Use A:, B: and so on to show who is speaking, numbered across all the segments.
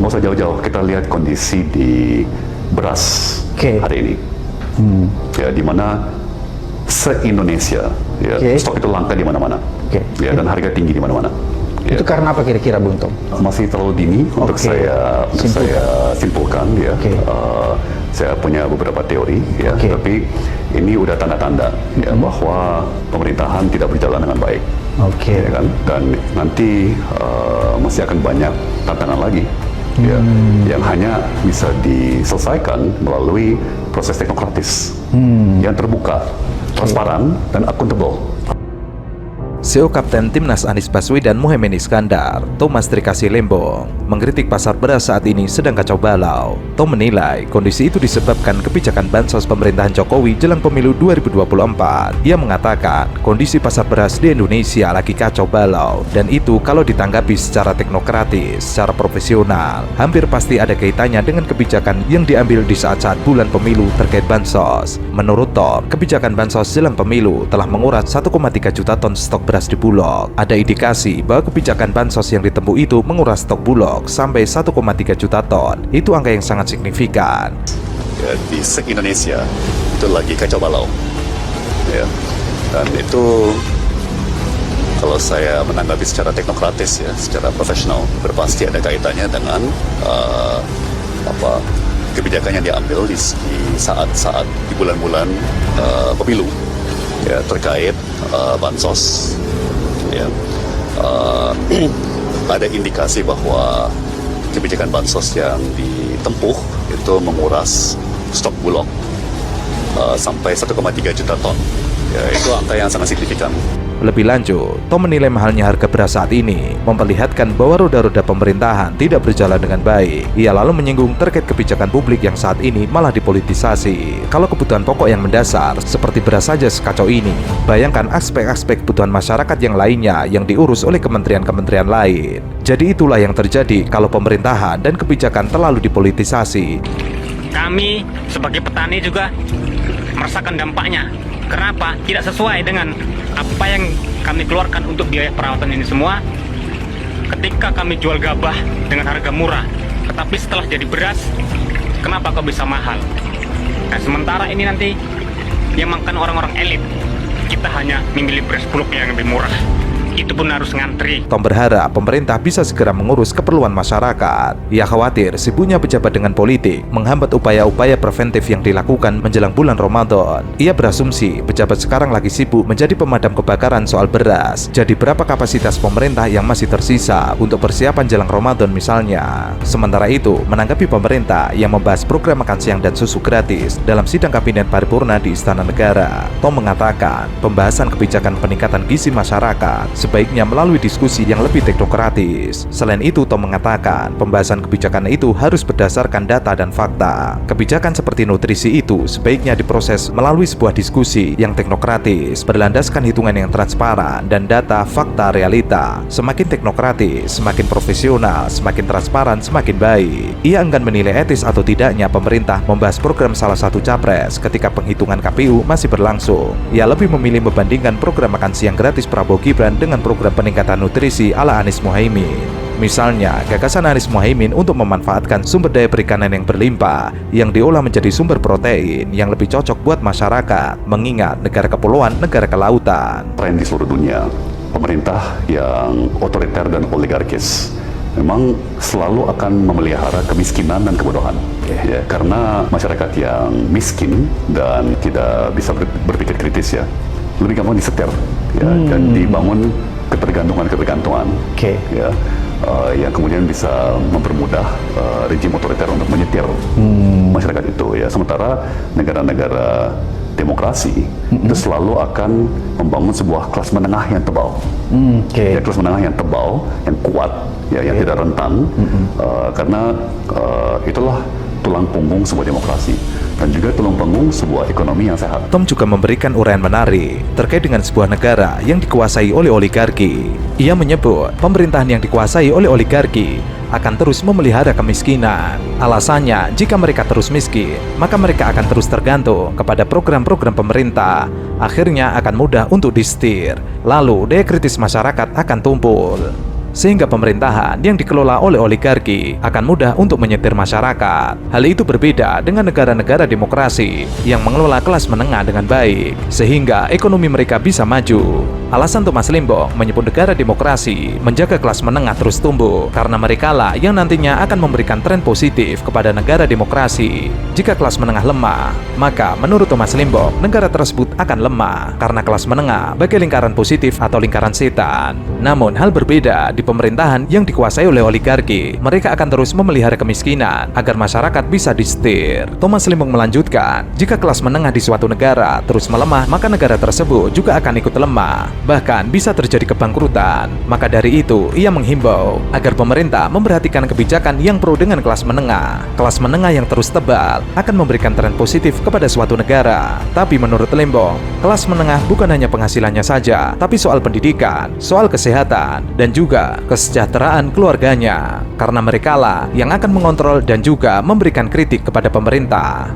A: Nggak usah jauh-jauh, kita lihat kondisi di beras hari ini. Ya, di mana se-Indonesia ya, stok itu langka di mana-mana. Ya, dan harga tinggi di mana-mana. Ya.
B: Itu karena apa kira-kira, Bung Tom?
A: Masih terlalu dini untuk saya simpulkan ya. Saya punya beberapa teori ya, tapi ini udah tanda-tanda ya bahwa pemerintahan tidak berjalan dengan baik. Ya kan? Dan nanti masih akan banyak tantangan lagi ya, yang hanya bisa diselesaikan melalui proses teknokratis yang terbuka, transparan, dan akuntabel.
C: CEO Kapten Timnas Anies Baswedan Muhaimin Iskandar, Thomas Trikasih Lembong, mengkritik pasar beras saat ini sedang kacau balau. Tom menilai kondisi itu disebabkan kebijakan bansos pemerintahan Jokowi jelang pemilu 2024. Ia mengatakan kondisi pasar beras di Indonesia lagi kacau balau, dan itu kalau ditanggapi secara teknokratis, secara profesional, hampir pasti ada kaitannya dengan kebijakan yang diambil di saat-saat bulan pemilu terkait bansos. Menurut Tom, kebijakan bansos jelang pemilu telah menguras 1,3 juta ton stok beras di Bulog. Ada indikasi bahwa kebijakan bansos yang ditempuh itu menguras stok Bulog sampai 1,3 juta ton. Itu angka yang sangat signifikan.
A: Ya, di se-Indonesia itu lagi kacau balau. Ya. Dan itu kalau saya menanggapi secara teknokratis ya, secara profesional, berpasti ada kaitannya dengan kebijakan yang diambil di saat-saat di bulan-bulan pemilu ya, terkait bansos ya. Ada indikasi bahwa kebijakan bansos yang ditempuh itu menguras stok Bulog sampai 1,3 juta ton ya, itu angka yang sangat signifikan.
C: Lebih lanjut, Tom menilai mahalnya harga beras saat ini memperlihatkan bahwa roda-roda pemerintahan tidak berjalan dengan baik. Ia lalu menyinggung terkait kebijakan publik yang saat ini malah dipolitisasi. Kalau kebutuhan pokok yang mendasar seperti beras saja sekacau ini, bayangkan aspek-aspek kebutuhan masyarakat yang lainnya yang diurus oleh kementerian-kementerian lain. Jadi itulah yang terjadi kalau pemerintahan dan kebijakan terlalu dipolitisasi.
D: Kami sebagai petani juga merasakan dampaknya. Kenapa? Tidak sesuai dengan apa yang kami keluarkan untuk biaya perawatan ini semua. Ketika kami jual gabah dengan harga murah, tetapi setelah jadi beras, kenapa kok bisa mahal? Nah, sementara ini nanti yang makan orang-orang elit, kita hanya memilih beras Bulog yang lebih murah. Itu pun harus ngantri.
C: Tom berharap pemerintah bisa segera mengurus keperluan masyarakat. Ia khawatir sibuknya pejabat dengan politik menghambat upaya-upaya preventif yang dilakukan menjelang bulan Ramadan. Ia berasumsi pejabat sekarang lagi sibuk menjadi pemadam kebakaran soal beras. Jadi berapa kapasitas pemerintah yang masih tersisa untuk persiapan jelang Ramadan misalnya. Sementara itu, menanggapi pemerintah yang membahas program makan siang dan susu gratis dalam sidang kabinet paripurna di Istana Negara, Tom mengatakan pembahasan kebijakan peningkatan gizi masyarakat sebaiknya melalui diskusi yang lebih teknokratis. Selain itu, Tom mengatakan pembahasan kebijakan itu harus berdasarkan data dan fakta. Kebijakan seperti nutrisi itu sebaiknya diproses melalui sebuah diskusi yang teknokratis, berlandaskan hitungan yang transparan dan data, fakta, realita. Semakin teknokratis, semakin profesional, semakin transparan, semakin baik. Ia enggan menilai etis atau tidaknya pemerintah membahas program salah satu capres ketika penghitungan KPU masih berlangsung. Ia lebih memilih membandingkan program makan siang gratis Prabowo Gibran dengan program peningkatan nutrisi ala Anies Muhaimin. Misalnya, gagasan Anies Muhaimin untuk memanfaatkan sumber daya perikanan yang berlimpah yang diolah menjadi sumber protein yang lebih cocok buat masyarakat, mengingat negara kepulauan, negara kelautan.
A: Tren di seluruh dunia, pemerintah yang otoriter dan oligarkis memang selalu akan memelihara kemiskinan dan kebodohan. Ya, karena masyarakat yang miskin dan tidak bisa berpikir kritis ya, lebih gampang disetir ya, dan dibangun ketergantungan ya, yang kemudian bisa mempermudah rejim otoriter untuk menyetir masyarakat itu ya. Sementara negara-negara demokrasi itu selalu akan membangun sebuah kelas menengah yang tebal, ya, kelas menengah yang tebal, yang kuat ya, yang tidak rentan, karena itulah tulang punggung sebuah demokrasi dan juga tulang punggung sebuah ekonomi yang sehat.
C: Tom juga memberikan uraian menarik terkait dengan sebuah negara yang dikuasai oleh oligarki. Ia menyebut pemerintahan yang dikuasai oleh oligarki akan terus memelihara kemiskinan. Alasannya, jika mereka terus miskin, maka mereka akan terus tergantung kepada program-program pemerintah. Akhirnya akan mudah untuk disetir. Lalu, daya kritis masyarakat akan tumpul. sehingga pemerintahan yang dikelola oleh oligarki akan mudah untuk menyetir masyarakat. Hal itu berbeda dengan negara-negara demokrasi yang mengelola kelas menengah dengan baik, sehingga ekonomi mereka bisa maju. Alasan Thomas Limbong menyebut negara demokrasi menjaga kelas menengah terus tumbuh karena merekalah yang nantinya akan memberikan tren positif kepada negara demokrasi. Jika kelas menengah lemah, maka menurut Thomas Limbong, negara tersebut akan lemah karena kelas menengah bagi lingkaran positif atau lingkaran setan. Namun hal berbeda di pemerintahan yang dikuasai oleh oligarki. Mereka akan terus memelihara kemiskinan agar masyarakat bisa disetir. Thomas Limbong melanjutkan, jika kelas menengah di suatu negara terus melemah, maka negara tersebut juga akan ikut lemah. Bahkan bisa terjadi kebangkrutan. Maka dari itu, ia menghimbau agar pemerintah memperhatikan kebijakan yang pro dengan kelas menengah. Kelas menengah yang terus tebal akan memberikan tren positif kepada suatu negara. Tapi menurut Limbong, kelas menengah bukan hanya penghasilannya saja, tapi soal pendidikan, soal kesehatan, dan juga kesejahteraan keluarganya. Karena merekalah yang akan mengontrol dan juga memberikan kritik kepada pemerintah.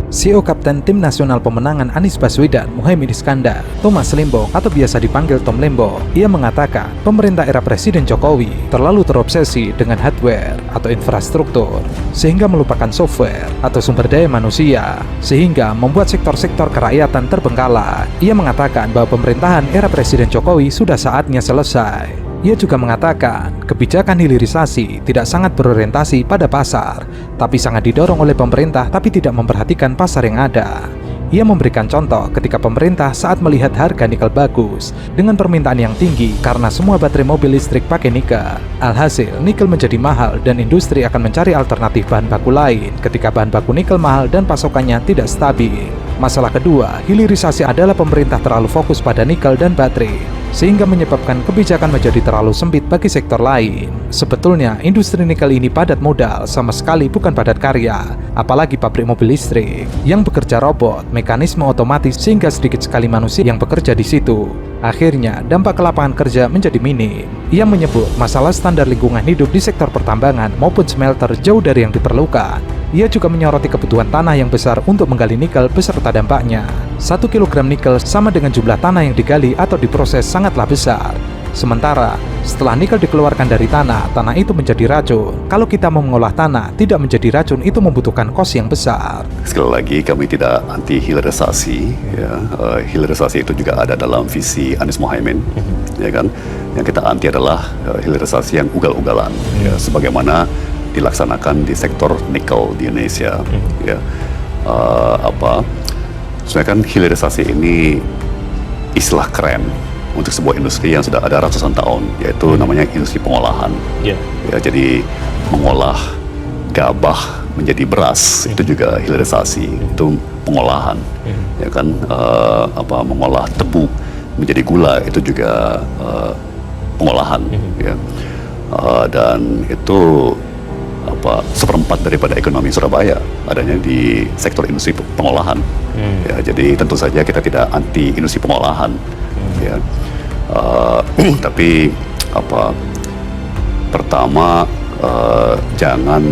C: CEO Kapten Tim Nasional Pemenangan Anies Baswedan, Muhaimin Iskandar, Thomas Limbong atau biasa dipanggil Tom Limbong, ia mengatakan pemerintah era Presiden Jokowi terlalu terobsesi dengan hardware atau infrastruktur sehingga melupakan software atau sumber daya manusia, sehingga membuat sektor-sektor kerakyatan terbengkalai. Ia mengatakan bahwa pemerintahan era Presiden Jokowi sudah saatnya selesai. Ia juga mengatakan kebijakan hilirisasi tidak sangat berorientasi pada pasar, tapi sangat didorong oleh pemerintah tapi tidak memperhatikan pasar yang ada. Ia memberikan contoh ketika pemerintah saat melihat harga nikel bagus dengan permintaan yang tinggi karena semua baterai mobil listrik pakai nikel. Alhasil, nikel menjadi mahal dan industri akan mencari alternatif bahan baku lain ketika bahan baku nikel mahal dan pasokannya tidak stabil. Masalah kedua, hilirisasi adalah pemerintah terlalu fokus pada nikel dan baterai, sehingga menyebabkan kebijakan menjadi terlalu sempit bagi sektor lain. Sebetulnya, industri nikel ini padat modal, sama sekali bukan padat karya, apalagi pabrik mobil listrik yang bekerja robot, mekanisme otomatis sehingga sedikit sekali manusia yang bekerja di situ. Akhirnya, dampak ke lapangan kerja menjadi minim. Ia menyebut masalah standar lingkungan hidup di sektor pertambangan maupun smelter jauh dari yang diperlukan. Ia juga menyoroti kebutuhan tanah yang besar untuk menggali nikel beserta dampaknya. 1 kg nikel sama dengan jumlah tanah yang digali atau diproses sangatlah besar. Sementara, setelah nikel dikeluarkan dari tanah, tanah itu menjadi racun. Kalau kita mau mengolah tanah, tidak menjadi racun, itu membutuhkan kos yang besar.
A: Sekali lagi, kami tidak anti hilirisasi. Ya. Hilirisasi itu juga ada dalam visi Anies Muhaimin, ya kan? Yang kita anti adalah hilirisasi yang ugal-ugalan, ya, sebagaimana dilaksanakan di sektor nikel di Indonesia. Ya. Sebenarnya kan hilirisasi ini istilah keren untuk sebuah industri yang sudah ada ratusan tahun, yaitu namanya industri pengolahan. Ya, jadi mengolah gabah menjadi beras itu juga hilirisasi, itu pengolahan. Ya kan, mengolah tebu menjadi gula itu juga pengolahan. Ya. Dan itu 1/4 daripada ekonomi Surabaya adanya di sektor industri pengolahan. Ya, jadi tentu saja kita tidak anti industri pengolahan. Ya. Tapi pertama jangan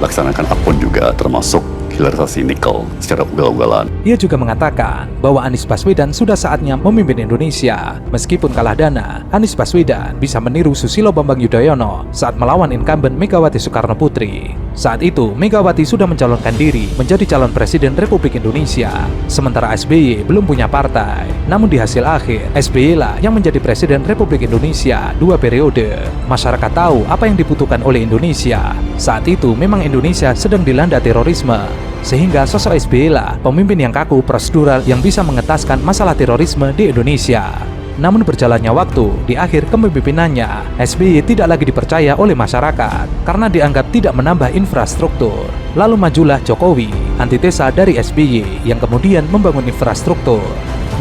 A: laksanakan apapun juga termasuk hilirisasi nikel secara ugal-ugalan.
C: Ia juga mengatakan bahwa Anies Baswedan sudah saatnya memimpin Indonesia. Meskipun kalah dana, Anies Baswedan bisa meniru Susilo Bambang Yudhoyono saat melawan incumbent Megawati Soekarno Putri. Saat itu, Megawati sudah mencalonkan diri menjadi calon Presiden Republik Indonesia, sementara SBY belum punya partai. Namun di hasil akhir, SBY lah yang menjadi Presiden Republik Indonesia 2 periode. Masyarakat tahu apa yang dibutuhkan oleh Indonesia. Saat itu memang Indonesia sedang dilanda terorisme, sehingga sosok SBY lah pemimpin yang kaku prosedural yang bisa mengetaskan masalah terorisme di Indonesia. Namun berjalannya waktu, di akhir kepemimpinannya, SBY tidak lagi dipercaya oleh masyarakat karena dianggap tidak menambah infrastruktur. Lalu majulah Jokowi, antitesa dari SBY yang kemudian membangun infrastruktur.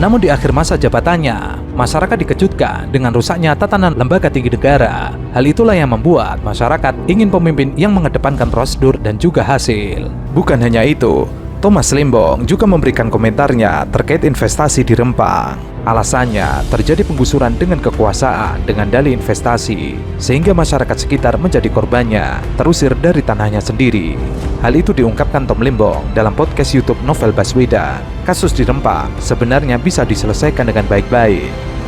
C: Namun di akhir masa jabatannya, masyarakat dikejutkan dengan rusaknya tatanan lembaga tinggi negara. Hal itulah yang membuat masyarakat ingin pemimpin yang mengedepankan prosedur dan juga hasil. Bukan hanya itu, Thomas Limbong juga memberikan komentarnya terkait investasi di Rempang. Alasannya, terjadi penggusuran dengan kekuasaan dengan dalih investasi, sehingga masyarakat sekitar menjadi korbannya, terusir dari tanahnya sendiri. Hal itu diungkapkan Tom Limbong dalam podcast YouTube Novel Baswedan. Kasus di Rempang sebenarnya bisa diselesaikan dengan baik-baik.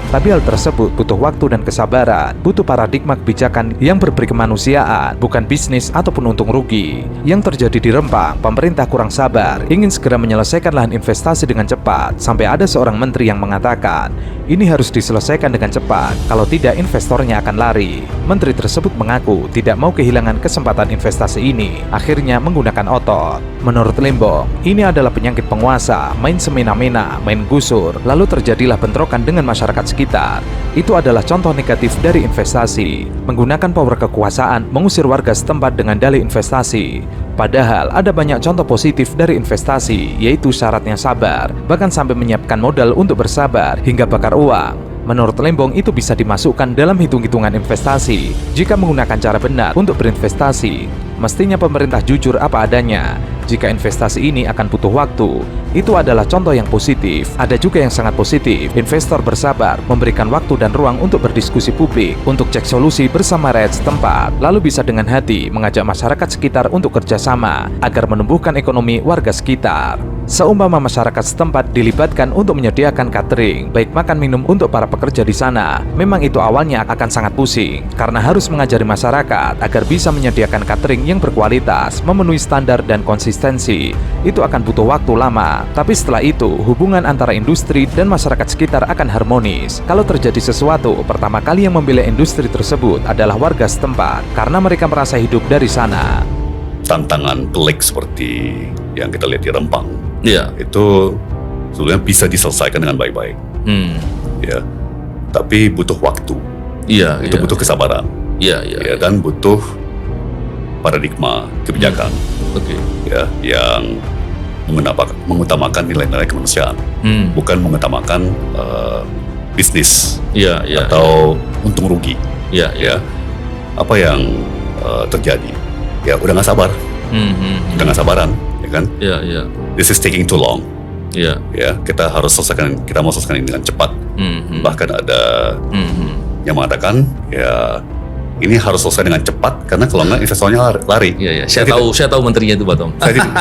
C: Tapi hal tersebut butuh waktu dan kesabaran, butuh paradigma kebijakan yang berberi kemanusiaan, bukan bisnis ataupun untung rugi. Yang terjadi di Rempang, pemerintah kurang sabar, ingin segera menyelesaikan lahan investasi dengan cepat, sampai ada seorang menteri yang mengatakan, ini harus diselesaikan dengan cepat, kalau tidak investornya akan lari. Menteri tersebut mengaku tidak mau kehilangan kesempatan investasi ini, akhirnya menggunakan otot. Menurut Lembong, ini adalah penyakit penguasa, main semena-mena, main gusur, lalu terjadilah bentrokan dengan masyarakat sekitar. Itu adalah contoh negatif dari investasi, menggunakan power kekuasaan mengusir warga setempat dengan dalih investasi. Padahal ada banyak contoh positif dari investasi, yaitu syaratnya sabar, bahkan sampai menyiapkan modal untuk bersabar hingga bakar uang. Menurut Lembong, itu bisa dimasukkan dalam hitung-hitungan investasi jika menggunakan cara benar untuk berinvestasi. Mestinya pemerintah jujur apa adanya. Jika investasi ini akan butuh waktu, itu adalah contoh yang positif. Ada juga yang sangat positif. Investor bersabar, memberikan waktu dan ruang untuk berdiskusi publik, untuk cek solusi bersama rakyat setempat, lalu bisa dengan hati mengajak masyarakat sekitar untuk kerjasama agar menumbuhkan ekonomi warga sekitar. Seumpama masyarakat setempat dilibatkan untuk menyediakan catering, baik makan minum untuk para pekerja di sana, memang itu awalnya akan sangat pusing, karena harus mengajari masyarakat agar bisa menyediakan catering yang berkualitas, memenuhi standar dan konsistensi. Itu akan butuh waktu lama, tapi setelah itu hubungan antara industri dan masyarakat sekitar akan harmonis. Kalau terjadi sesuatu, pertama kali yang membela industri tersebut adalah warga setempat, karena mereka merasa hidup dari sana.
A: Tantangan pelik seperti yang kita lihat di Rempang,
B: Itu
A: sebenarnya bisa diselesaikan dengan baik-baik, ya. Tapi butuh waktu, itu butuh kesabaran, ya, dan butuh paradigma kebijakan, ya, yang mengutamakan nilai-nilai kemanusiaan, bukan mengutamakan bisnis, atau untung rugi, ya. Apa yang terjadi? Ya udah nggak sabar, udah nggak sabaran, ya kan? This is taking too long. Ya, kita harus selesaikan, kita mau selesaikan ini dengan cepat. Bahkan ada yang mengatakan, ya ini harus selesai dengan cepat karena kalau nggak investornya lari.
B: Saya tahu menterinya itu, Pak Tom.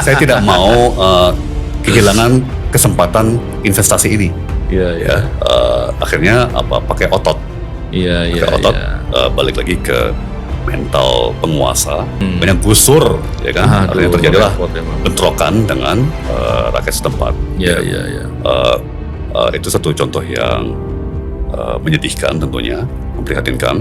A: Saya tidak mau kehilangan kesempatan investasi ini. Akhirnya pakai otot. Balik lagi ke mental penguasa, banyak gusur, ya kan? Artinya terjadilah bentrokan dengan rakyat setempat. Itu satu contoh yang menyedihkan, tentunya memprihatinkan.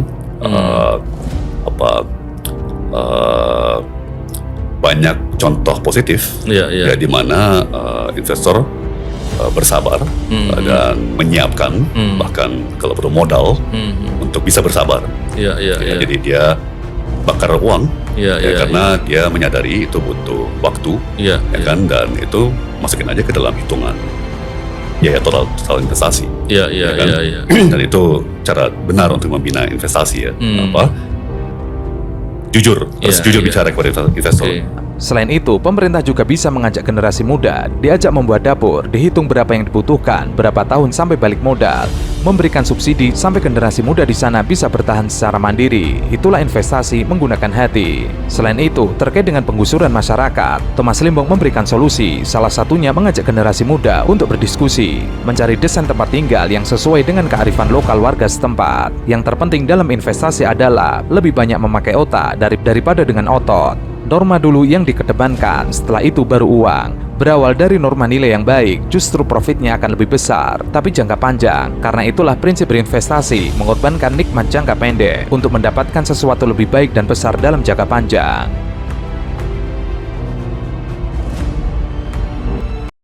A: Banyak contoh positif, ya, di mana investor bersabar dan menyiapkan, bahkan kalau perlu modal untuk bisa bersabar. Jadi dia bakar uang, karena dia menyadari itu butuh waktu, kan, dan itu masukin aja ke dalam hitungan biaya total investasi, kan? Dan itu cara benar untuk membina investasi, ya. Jujur, harus jujur bicara kepada investor.
C: Selain itu, pemerintah juga bisa mengajak generasi muda, diajak membuat dapur, dihitung berapa yang dibutuhkan, berapa tahun sampai balik modal, memberikan subsidi sampai generasi muda di sana bisa bertahan secara mandiri. Itulah investasi menggunakan hati. Selain itu, terkait dengan penggusuran masyarakat, Thomas Lembong memberikan solusi, salah satunya mengajak generasi muda untuk berdiskusi, mencari desain tempat tinggal yang sesuai dengan kearifan lokal warga setempat. Yang terpenting dalam investasi adalah lebih banyak memakai otak daripada dengan otot. Norma dulu yang dikedepankan, setelah itu baru uang. Berawal dari norma nilai yang baik, justru profitnya akan lebih besar, tapi jangka panjang. Karena itulah prinsip berinvestasi, mengorbankan nikmat jangka pendek untuk mendapatkan sesuatu lebih baik dan besar dalam jangka panjang.